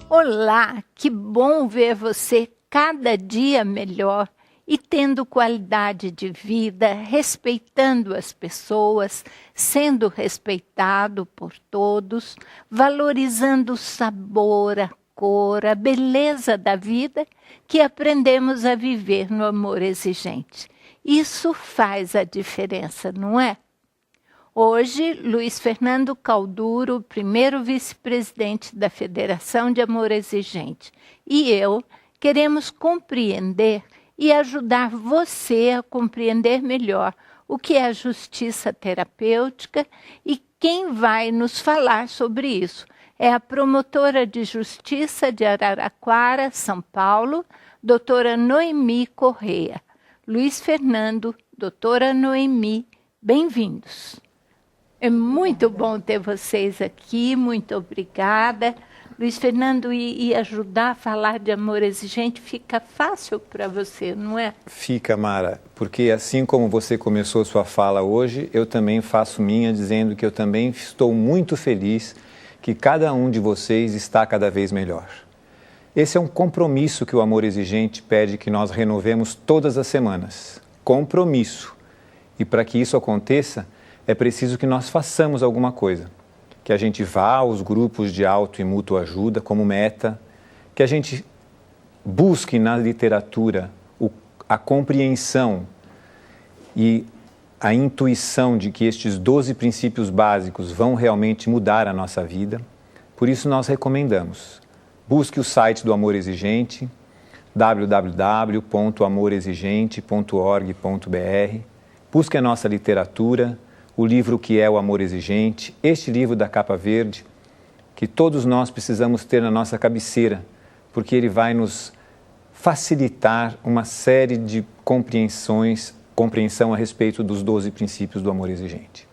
Olá, que bom ver você cada dia melhor e tendo qualidade de vida, respeitando as pessoas, sendo respeitado por todos, valorizando o sabor, a cor, a beleza da vida que aprendemos a viver no amor exigente. Isso faz a diferença, não é? Hoje, Luiz Fernando Calduro, primeiro vice-presidente da Federação de Amor Exigente, e eu queremos compreender e ajudar você a compreender melhor o que é a justiça terapêutica e quem vai nos falar sobre isso é a promotora de justiça de Araraquara, São Paulo, doutora Noemi Correia. Luiz Fernando, doutora Noemi, bem-vindos. É muito bom ter vocês aqui, muito obrigada. Luiz Fernando, e ajudar a falar de amor exigente fica fácil para você, não é? Fica, Mara, porque assim como você começou sua fala hoje, eu também faço minha dizendo que eu também estou muito feliz que cada um de vocês está cada vez melhor. Esse é um compromisso que o amor exigente pede que nós renovemos todas as semanas. Compromisso. E para que isso aconteça, é preciso que nós façamos alguma coisa. Que a gente vá aos grupos de auto e mútua ajuda como meta, que a gente busque na literatura a compreensão e a intuição de que estes 12 princípios básicos vão realmente mudar a nossa vida. Por isso nós recomendamos. Busque o site do Amor Exigente, www.amorexigente.org.br. Busque a nossa literatura, o livro que é o Amor Exigente, este livro da capa verde, que todos nós precisamos ter na nossa cabeceira, porque ele vai nos facilitar uma série de compreensão a respeito dos 12 princípios do amor exigente.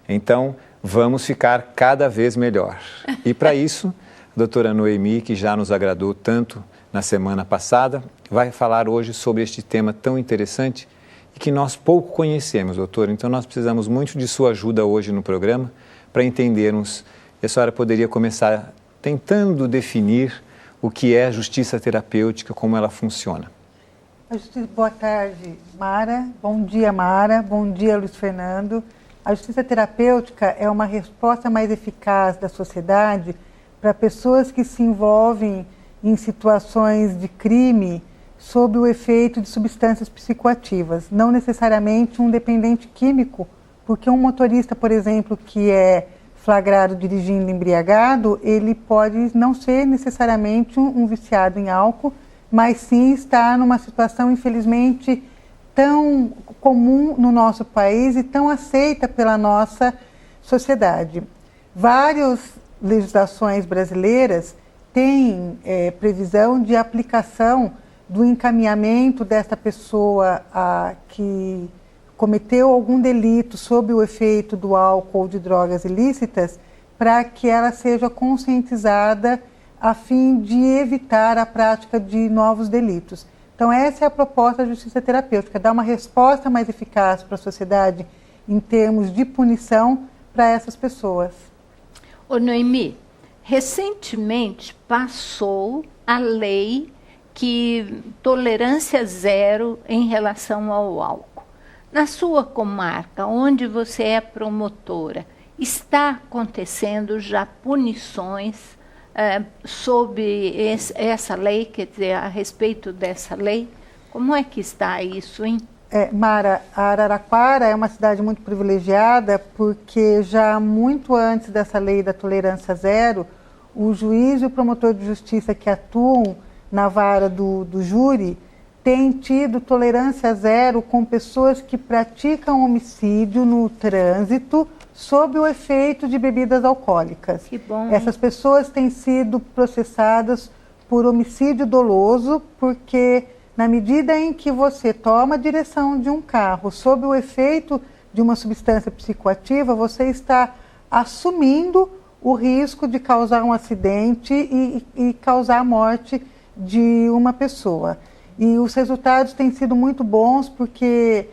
Então, vamos ficar cada vez melhor. E para isso, a doutora Noemi, que já nos agradou tanto na semana passada, vai falar hoje sobre este tema tão interessante e que nós pouco conhecemos, doutora. Então, nós precisamos muito de sua ajuda hoje no programa para entendermos. E a senhora poderia começar tentando definir o que é a justiça terapêutica, como ela funciona. Boa tarde, Mara. Bom dia, Mara. Bom dia, Luiz Fernando. A justiça terapêutica é uma resposta mais eficaz da sociedade para pessoas que se envolvem em situações de crime sob o efeito de substâncias psicoativas, não necessariamente um dependente químico, porque um motorista, por exemplo, que é flagrado dirigindo embriagado, ele pode não ser necessariamente um viciado em álcool, mas sim estar numa situação, infelizmente, tão comum no nosso país e tão aceita pela nossa sociedade. Várias legislações brasileiras têm previsão de aplicação do encaminhamento desta pessoa que cometeu algum delito sob o efeito do álcool ou de drogas ilícitas, para que ela seja conscientizada a fim de evitar a prática de novos delitos. Então, essa é a proposta da justiça terapêutica, dar uma resposta mais eficaz para a sociedade em termos de punição para essas pessoas. Ô Noemi, recentemente passou a lei que tolerância zero em relação ao álcool. Na sua comarca, onde você é promotora, está acontecendo já punições sob essa lei, quer dizer, a respeito dessa lei? Como é que está isso, hein? Mara, a Araraquara é uma cidade muito privilegiada porque já muito antes dessa lei da tolerância zero, o juiz e o promotor de justiça que atuam na vara do júri têm tido tolerância zero com pessoas que praticam homicídio no trânsito sob o efeito de bebidas alcoólicas. Que bom. Essas pessoas têm sido processadas por homicídio doloso, porque na medida em que você toma a direção de um carro sob o efeito de uma substância psicoativa, você está assumindo o risco de causar um acidente e causar a morte de uma pessoa. E os resultados têm sido muito bons porque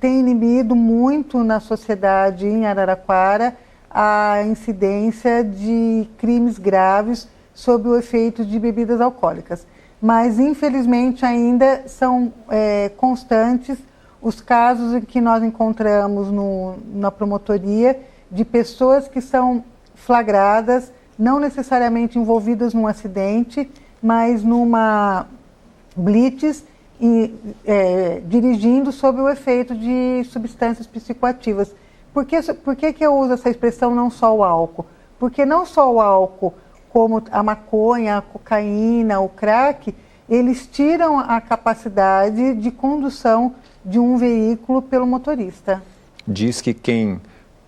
tem inibido muito na sociedade em Araraquara a incidência de crimes graves sob o efeito de bebidas alcoólicas. Mas, infelizmente, ainda são constantes os casos em que nós encontramos na promotoria de pessoas que são flagradas, não necessariamente envolvidas num acidente, mas numa blitz, dirigindo sob o efeito de substâncias psicoativas. Por que eu uso essa expressão não só o álcool? Porque não só o álcool, como a maconha, a cocaína, o crack, eles tiram a capacidade de condução de um veículo pelo motorista. Diz que quem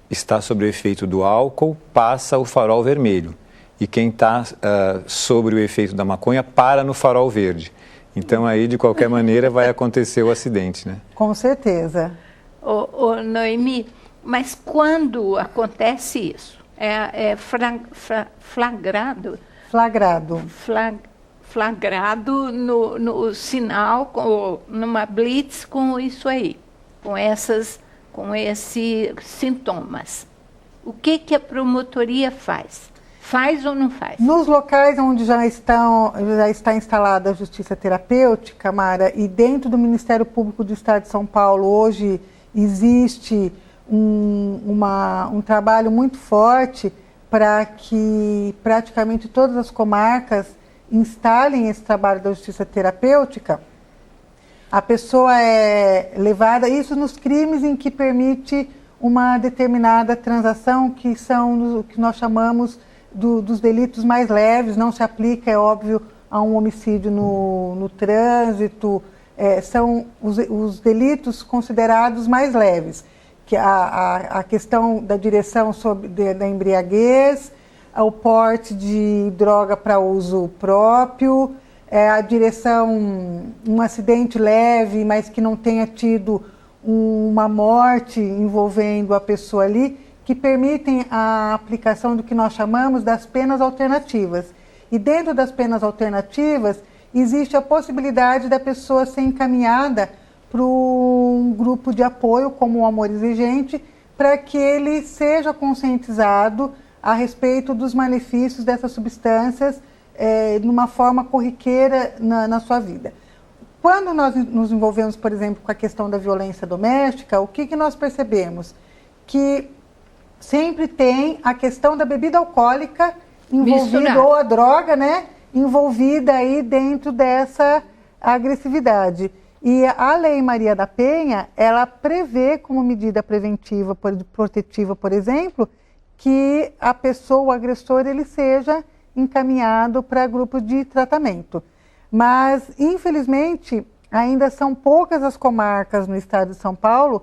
está sob o efeito do álcool passa o farol vermelho e quem está sobre o efeito da maconha para no farol verde. Então aí, de qualquer maneira, vai acontecer o acidente, né? Com certeza. Noemi, mas quando acontece isso? Flagrado? Flagrado no sinal, numa blitz com isso aí, com esses sintomas. O que a promotoria faz? Faz ou não faz? Nos locais onde já está instalada a justiça terapêutica, Mara, e dentro do Ministério Público do Estado de São Paulo, hoje existe um trabalho muito forte para que praticamente todas as comarcas instalem esse trabalho da justiça terapêutica. A pessoa é levada, isso nos crimes em que permite uma determinada transação, que são o que nós chamamos dos delitos mais leves, não se aplica, é óbvio, a um homicídio no trânsito, são os delitos considerados mais leves, que a questão da direção da embriaguez, o porte de droga para uso próprio, a direção, um acidente leve, mas que não tenha tido uma morte envolvendo a pessoa ali, que permitem a aplicação do que nós chamamos das penas alternativas. E dentro das penas alternativas, existe a possibilidade da pessoa ser encaminhada para um grupo de apoio, como o Amor Exigente, para que ele seja conscientizado a respeito dos malefícios dessas substâncias de uma forma corriqueira na sua vida. Quando nós nos envolvemos, por exemplo, com a questão da violência doméstica, o que nós percebemos? Que sempre tem a questão da bebida alcoólica envolvida, ou a droga, né, envolvida aí dentro dessa agressividade. E a Lei Maria da Penha, ela prevê como medida preventiva, protetiva, por exemplo, que a pessoa, o agressor, ele seja encaminhado para grupo de tratamento. Mas, infelizmente, ainda são poucas as comarcas no estado de São Paulo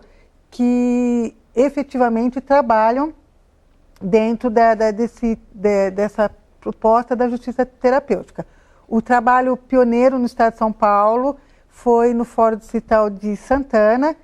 que efetivamente trabalham dentro dessa proposta da justiça terapêutica. O trabalho pioneiro no estado de São Paulo foi no Fórum Distrital de Santana,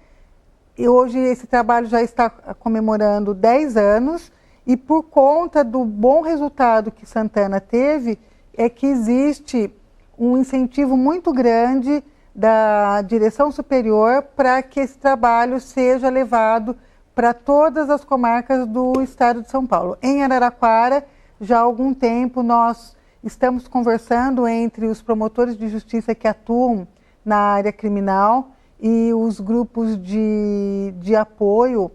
e hoje esse trabalho já está comemorando 10 anos, e por conta do bom resultado que Santana teve, é que existe um incentivo muito grande da direção superior para que esse trabalho seja levado para todas as comarcas do estado de São Paulo. Em Araraquara, já há algum tempo, nós estamos conversando entre os promotores de justiça que atuam na área criminal e os grupos de apoio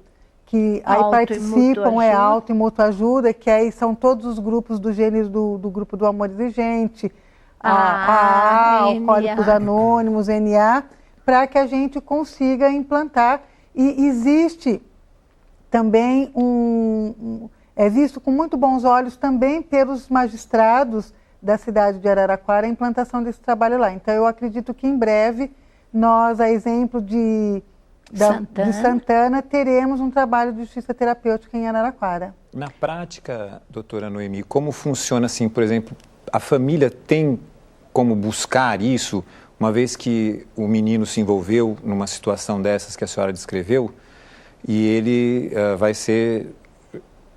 que aí participam, Auto e Mutuajuda, que aí são todos os grupos do gênero do grupo do Amor Exigente, Alcoólicos Anônimos, NA, para que a gente consiga implantar. E existe também é visto com muito bons olhos também pelos magistrados da cidade de Araraquara a implantação desse trabalho lá. Então, eu acredito que em breve nós, a exemplo de Santana, teremos um trabalho de justiça terapêutica em Araraquara. Na prática, doutora Noemi, como funciona assim, por exemplo, a família tem como buscar isso, uma vez que o menino se envolveu numa situação dessas que a senhora descreveu, e ele vai ser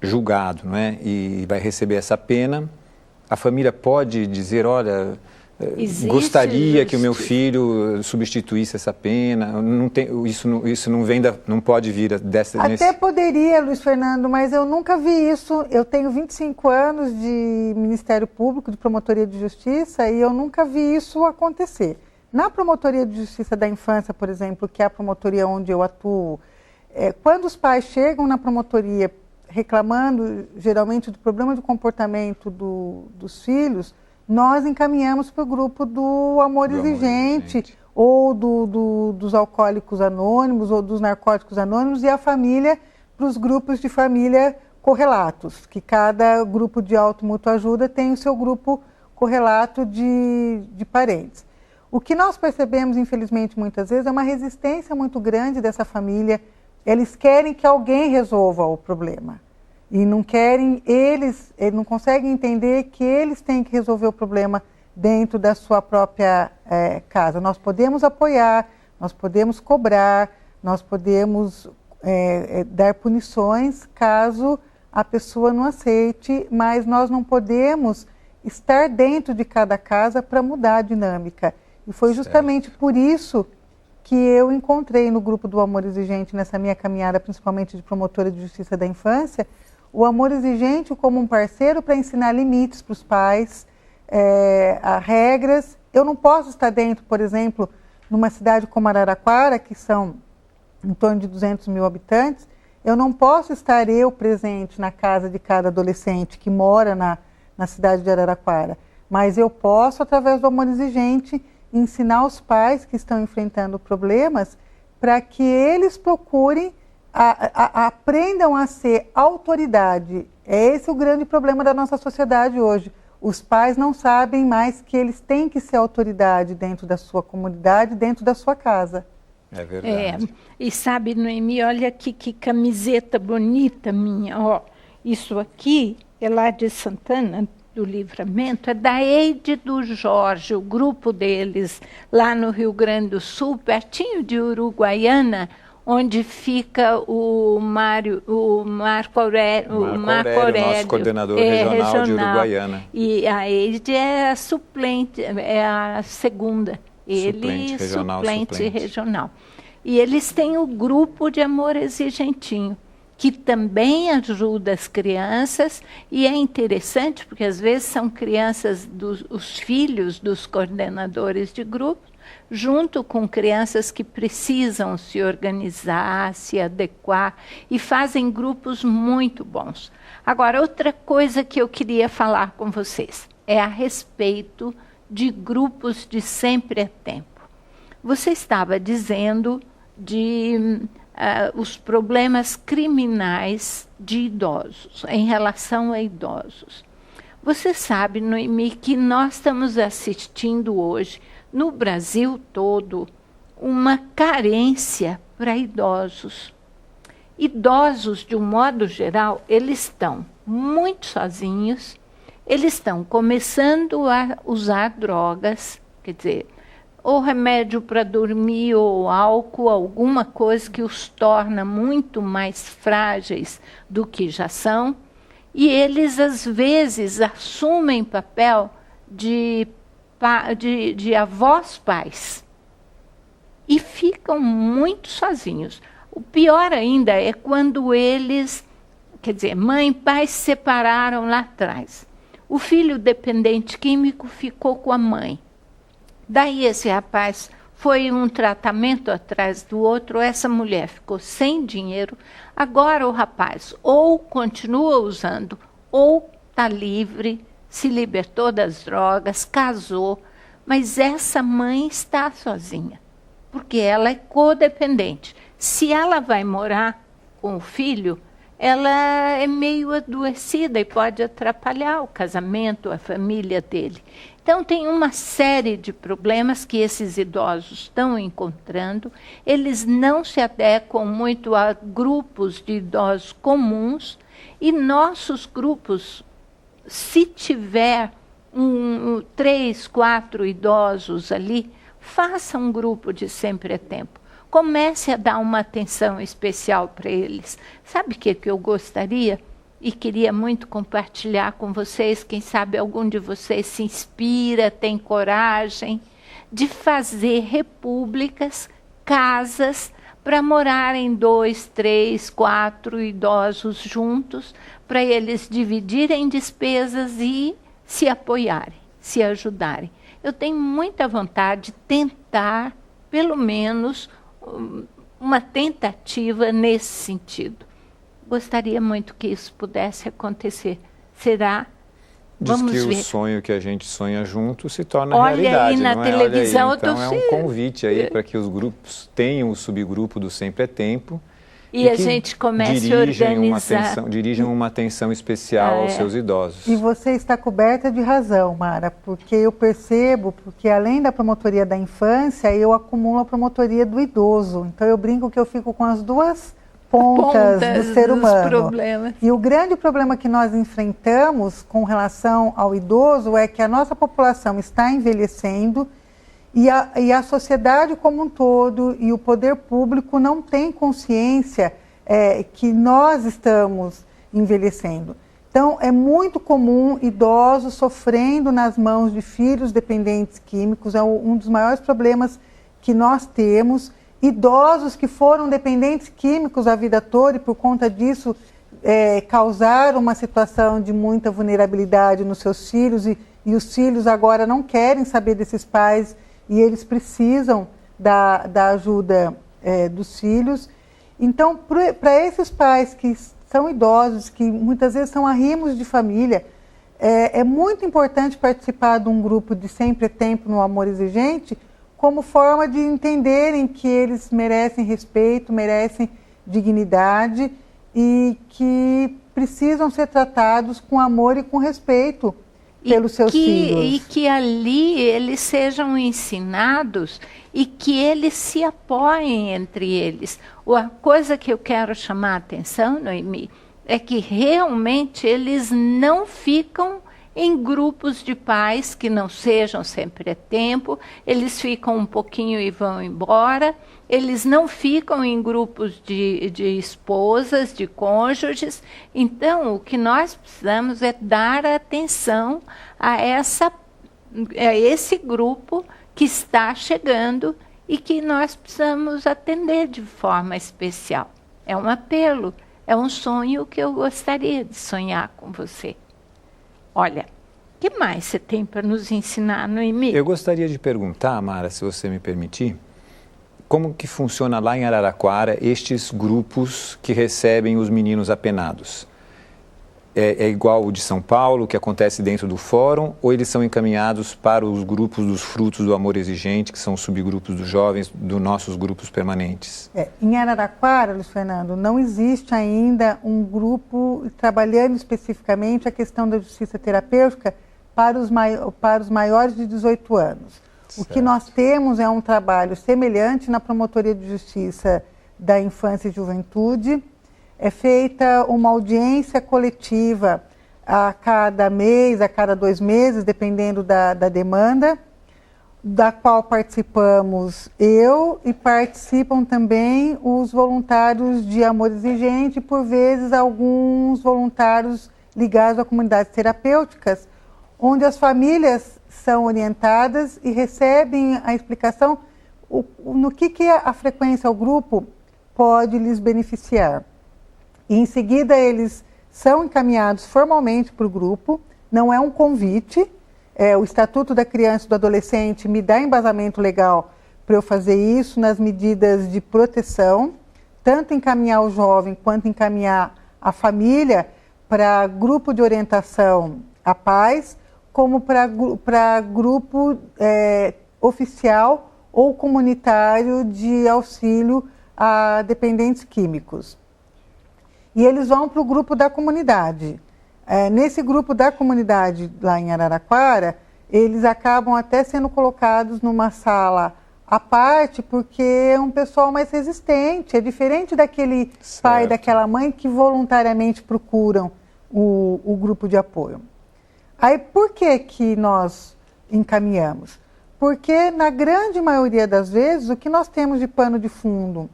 julgado, não é? E vai receber essa pena, a família pode dizer, olha, gostaria que o meu filho substituísse essa pena? Não tem, isso não pode vir dessa... Até poderia, Luiz Fernando, mas eu nunca vi isso. Eu tenho 25 anos de Ministério Público, de Promotoria de Justiça, e eu nunca vi isso acontecer. Na Promotoria de Justiça da Infância, por exemplo, que é a promotoria onde eu atuo, quando os pais chegam na promotoria reclamando, geralmente, do problema de comportamento dos filhos, nós encaminhamos para o grupo do Amor Exigente, ou dos Alcoólicos Anônimos, ou dos Narcóticos Anônimos, e a família para os grupos de família correlatos, que cada grupo de auto-mútua ajuda tem o seu grupo correlato de parentes. O que nós percebemos, infelizmente, muitas vezes, é uma resistência muito grande dessa família. Eles querem que alguém resolva o problema. E não querem, eles não conseguem entender que eles têm que resolver o problema dentro da sua própria casa. Nós podemos apoiar, nós podemos cobrar, nós podemos dar punições caso a pessoa não aceite, mas nós não podemos estar dentro de cada casa para mudar a dinâmica. E foi justamente por isso que eu encontrei no grupo do Amor Exigente, nessa minha caminhada, principalmente de promotora de justiça da infância, o Amor Exigente como um parceiro para ensinar limites para os pais, regras. Eu não posso estar dentro, por exemplo, numa cidade como Araraquara, que são em torno de 200 mil habitantes, eu não posso estar presente na casa de cada adolescente que mora na cidade de Araraquara, mas eu posso, através do Amor Exigente, ensinar os pais que estão enfrentando problemas para que eles procurem, aprendam a ser autoridade. Esse é o grande problema da nossa sociedade hoje. Os pais não sabem mais que eles têm que ser autoridade dentro da sua comunidade, dentro da sua casa. É verdade. E sabe, Noemi, olha aqui que camiseta bonita minha. Ó, isso aqui é lá de Santana do Livramento, é da Eide do Jorge, o grupo deles, lá no Rio Grande do Sul, pertinho de Uruguaiana, onde fica o Marco Aurélio, nosso coordenador regional de Uruguaiana. E a Eide é a suplente, é a segunda. Ele suplente regional. E eles têm o grupo de Amor Exigentinho, que também ajuda as crianças, e é interessante porque às vezes são crianças, os filhos dos coordenadores de grupo, junto com crianças que precisam se organizar, se adequar, e fazem grupos muito bons. Agora, outra coisa que eu queria falar com vocês é a respeito de grupos de sempre a tempo. Você estava dizendo de os problemas criminais de idosos, em relação a idosos. Você sabe, Noemi, que nós estamos assistindo hoje, no Brasil todo, uma carência para idosos. Idosos, de um modo geral, eles estão muito sozinhos, eles estão começando a usar drogas, quer dizer, ou remédio para dormir, ou álcool, alguma coisa que os torna muito mais frágeis do que já são, e eles, às vezes, assumem papel de avós pais, e ficam muito sozinhos. O pior ainda é quando eles, quer dizer, mãe e pai se separaram lá atrás. O filho dependente químico ficou com a mãe. Daí esse rapaz foi um tratamento atrás do outro, essa mulher ficou sem dinheiro. Agora o rapaz ou continua usando, ou está livre, se libertou das drogas, casou, mas essa mãe está sozinha, porque ela é codependente. Se ela vai morar com o filho, ela é meio adoecida e pode atrapalhar o casamento, a família dele. Então, tem uma série de problemas que esses idosos estão encontrando. Eles não se adequam muito a grupos de idosos comuns. E nossos grupos, se tiver 3, 4 idosos ali, faça um grupo de sempre a tempo. Comece a dar uma atenção especial para eles. Sabe o que eu gostaria? e queria muito compartilhar com vocês. Quem sabe algum de vocês se inspira, tem coragem de fazer repúblicas, casas, para morarem 2, 3, 4 idosos juntos, para eles dividirem despesas e se apoiarem, se ajudarem. Eu tenho muita vontade de tentar, pelo menos, uma tentativa nesse sentido. Gostaria muito que isso pudesse acontecer. Será? Vamos ver. O sonho que a gente sonha junto se torna realidade. Olha aí na televisão. Então é um convite aí para que os grupos tenham o subgrupo do Sempre é Tempo. E a gente comece a organizar. Dirijam uma atenção especial aos seus idosos. E você está coberta de razão, Mara, porque eu percebo, porque além da promotoria da infância, eu acumulo a promotoria do idoso. Então eu brinco que eu fico com as duas pontas do ser humano. Problemas. E o grande problema que nós enfrentamos com relação ao idoso é que a nossa população está envelhecendo e a sociedade como um todo e o poder público não tem consciência que nós estamos envelhecendo. Então, é muito comum idosos sofrendo nas mãos de filhos dependentes químicos, é um dos maiores problemas que nós temos. Idosos que foram dependentes químicos a vida toda e por conta disso causaram uma situação de muita vulnerabilidade nos seus filhos e os filhos agora não querem saber desses pais e eles precisam da ajuda dos filhos. Então, para esses pais que são idosos, que muitas vezes são arrimos de família, é muito importante participar de um grupo de Sempre é Tempo no Amor Exigente, como forma de entenderem que eles merecem respeito, merecem dignidade e que precisam ser tratados com amor e com respeito pelos seus filhos. E que ali eles sejam ensinados e que eles se apoiem entre eles. A coisa que eu quero chamar a atenção, Noemi, é que realmente eles não ficam em grupos de pais que não sejam Sempre é Tempo, eles ficam um pouquinho e vão embora, eles não ficam em grupos de esposas, de cônjuges. Então, o que nós precisamos é dar atenção a esse grupo que está chegando e que nós precisamos atender de forma especial. É um apelo, é um sonho que eu gostaria de sonhar com você. Olha, o que mais você tem para nos ensinar, Noemi? Eu gostaria de perguntar, Mara, se você me permitir, como que funciona lá em Araraquara estes grupos que recebem os meninos apenados? É igual o de São Paulo, que acontece dentro do fórum, ou eles são encaminhados para os grupos dos frutos do amor exigente, que são os subgrupos dos jovens, dos nossos grupos permanentes? Em Araraquara, Luiz Fernando, não existe ainda um grupo trabalhando especificamente a questão da justiça terapêutica para os maiores de 18 anos. Certo. O que nós temos é um trabalho semelhante na Promotoria de Justiça da Infância e Juventude. É feita uma audiência coletiva a cada mês, a cada 2 meses, dependendo da demanda, da qual participamos eu e participam também os voluntários de Amor Exigente, por vezes alguns voluntários ligados a comunidades terapêuticas, onde as famílias são orientadas e recebem a explicação no que a frequência ao grupo pode lhes beneficiar. E em seguida eles são encaminhados formalmente para o grupo, não é um convite, o Estatuto da Criança e do Adolescente me dá embasamento legal para eu fazer isso nas medidas de proteção, tanto encaminhar o jovem quanto encaminhar a família para grupo de orientação a pais, como para grupo oficial ou comunitário de auxílio a dependentes químicos. E eles vão para o grupo da comunidade. Nesse grupo da comunidade, lá em Araraquara, eles acabam até sendo colocados numa sala à parte, porque é um pessoal mais resistente, é diferente daquele certo. Pai, daquela mãe que voluntariamente procuram o grupo de apoio. Aí, por que nós encaminhamos? Porque, na grande maioria das vezes, o que nós temos de pano de fundo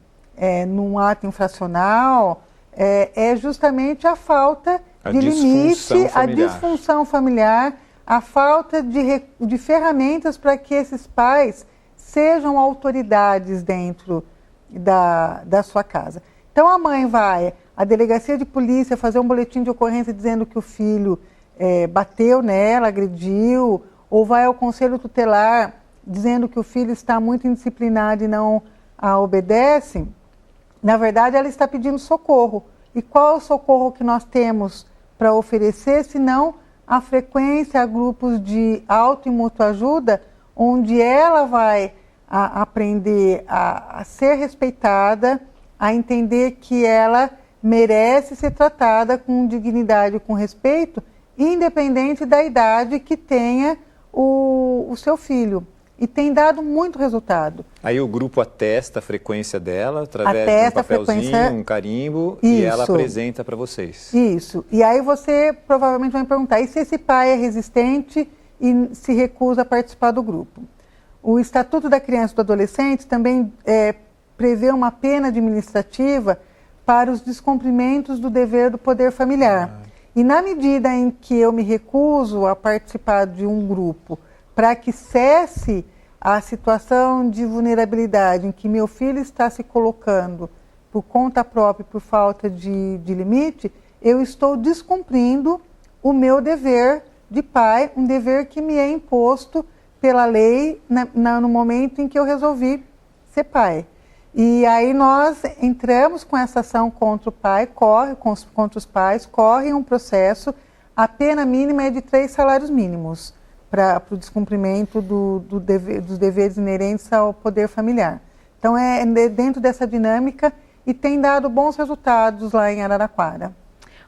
num ato infracional é justamente a falta de limite, a disfunção familiar, a falta de ferramentas para que esses pais sejam autoridades dentro da sua casa. Então a mãe vai à delegacia de polícia fazer um boletim de ocorrência dizendo que o filho bateu nela, agrediu, ou vai ao conselho tutelar dizendo que o filho está muito indisciplinado e não a obedece. Na verdade, ela está pedindo socorro. E qual é o socorro que nós temos para oferecer, se não a frequência a grupos de auto e mútua ajuda, onde ela vai aprender a ser respeitada, a entender que ela merece ser tratada com dignidade e com respeito, independente da idade que tenha o seu filho. E tem dado muito resultado. Aí o grupo atesta a frequência dela, através de um papelzinho, um carimbo, isso. E ela apresenta para vocês. Isso. E aí você provavelmente vai me perguntar, e se esse pai é resistente e se recusa a participar do grupo? O Estatuto da Criança e do Adolescente também prevê uma pena administrativa para os descumprimentos do dever do poder familiar. E na medida em que eu me recuso a participar de um grupo para que cesse a situação de vulnerabilidade em que meu filho está se colocando por conta própria, por falta de limite, eu estou descumprindo o meu dever de pai, um dever que me é imposto pela lei no momento em que eu resolvi ser pai. E aí nós entramos com essa ação contra o pai, contra os pais, corre um processo, a pena mínima é de 3 salários mínimos para o descumprimento dos deveres inerentes ao poder familiar. Então é dentro dessa dinâmica e tem dado bons resultados lá em Araraquara.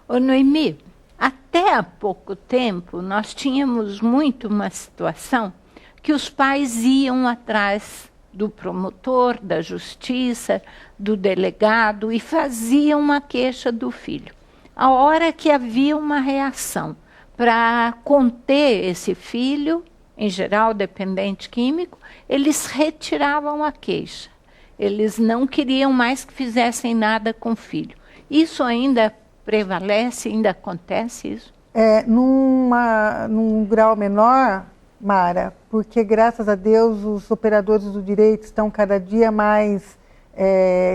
Ô Noemi, até há pouco tempo nós tínhamos muito uma situação que os pais iam atrás do promotor, da justiça, do delegado e faziam uma queixa do filho. A hora que havia uma reação para conter esse filho, em geral dependente químico, eles retiravam a queixa. Eles não queriam mais que fizessem nada com o filho. Isso ainda prevalece, ainda acontece isso? Num grau menor, Mara, porque graças a Deus os operadores do direito estão cada dia mais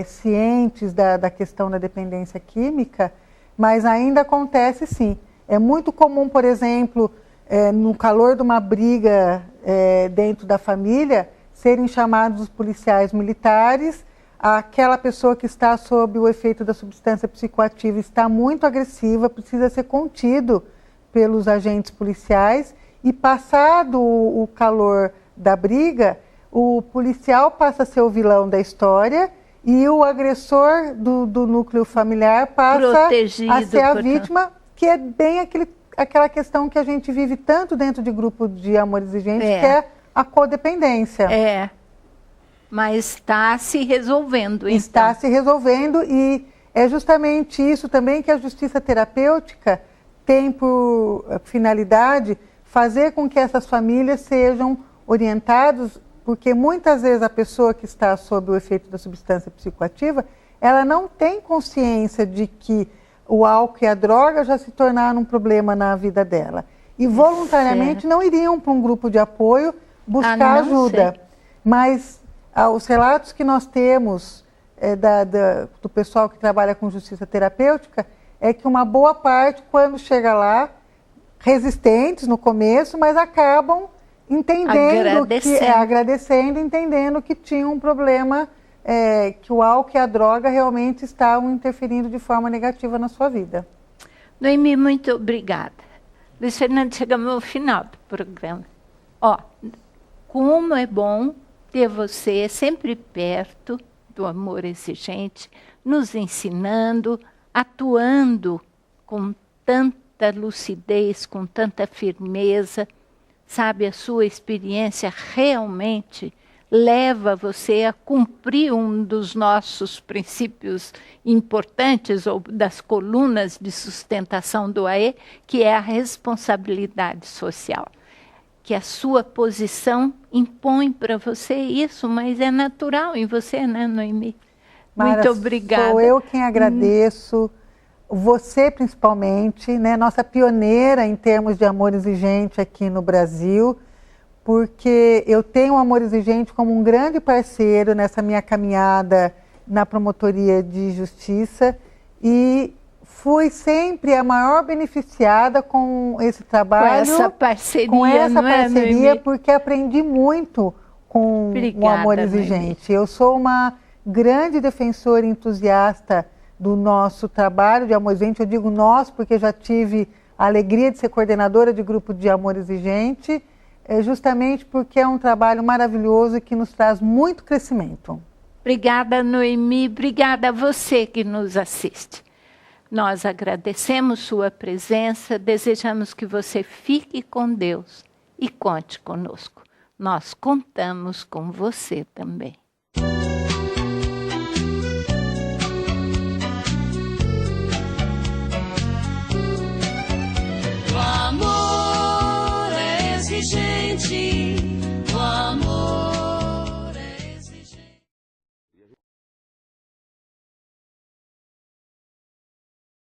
cientes da questão da dependência química, mas ainda acontece sim. É muito comum, por exemplo, no calor de uma briga dentro da família, serem chamados os policiais militares, aquela pessoa que está sob o efeito da substância psicoativa está muito agressiva, precisa ser contido pelos agentes policiais e passado o calor da briga, o policial passa a ser o vilão da história e o agressor do núcleo familiar passa a ser a vítima, que é bem aquela questão que a gente vive tanto dentro de grupo de amor exigente, que é a codependência. Mas está se resolvendo, então. Está se resolvendo e é justamente isso também que a justiça terapêutica tem por finalidade fazer com que essas famílias sejam orientadas, porque muitas vezes a pessoa que está sob o efeito da substância psicoativa, ela não tem consciência de que o álcool e a droga já se tornaram um problema na vida dela. E voluntariamente não iriam para um grupo de apoio buscar ajuda. Mas os relatos que nós temos do pessoal que trabalha com justiça terapêutica é que uma boa parte, quando chega lá, resistentes no começo, mas acabam entendendo agradecendo, entendendo que tinha um problema, que o álcool e a droga realmente estavam interferindo de forma negativa na sua vida. Noemi, muito obrigada. Luiz Fernando, chegamos ao final do programa. Como é bom ter você sempre perto do amor exigente, nos ensinando, atuando com tanta lucidez, com tanta firmeza, sabe, a sua experiência realmente leva você a cumprir um dos nossos princípios importantes, ou das colunas de sustentação do AE, que é a responsabilidade social. Que a sua posição impõe para você isso, mas é natural em você, né, Noemi? Mara, muito obrigada. Sou eu quem agradeço você principalmente, né, nossa pioneira em termos de amor exigente aqui no Brasil, porque eu tenho o Amor Exigente como um grande parceiro nessa minha caminhada na promotoria de justiça e fui sempre a maior beneficiada com esse trabalho. Com essa parceria, com essa não é, parceria, Noemi? porque aprendi muito com Obrigada, o Amor Exigente. Eu sou uma grande defensora e entusiasta do nosso trabalho de Amor Exigente. Eu digo nós, porque já tive a alegria de ser coordenadora de grupo de Amor Exigente, justamente porque é um trabalho maravilhoso e que nos traz muito crescimento. Obrigada, Noemi. Obrigada a você que nos assiste. Nós agradecemos sua presença, desejamos que você fique com Deus e conte conosco. Nós contamos com você também.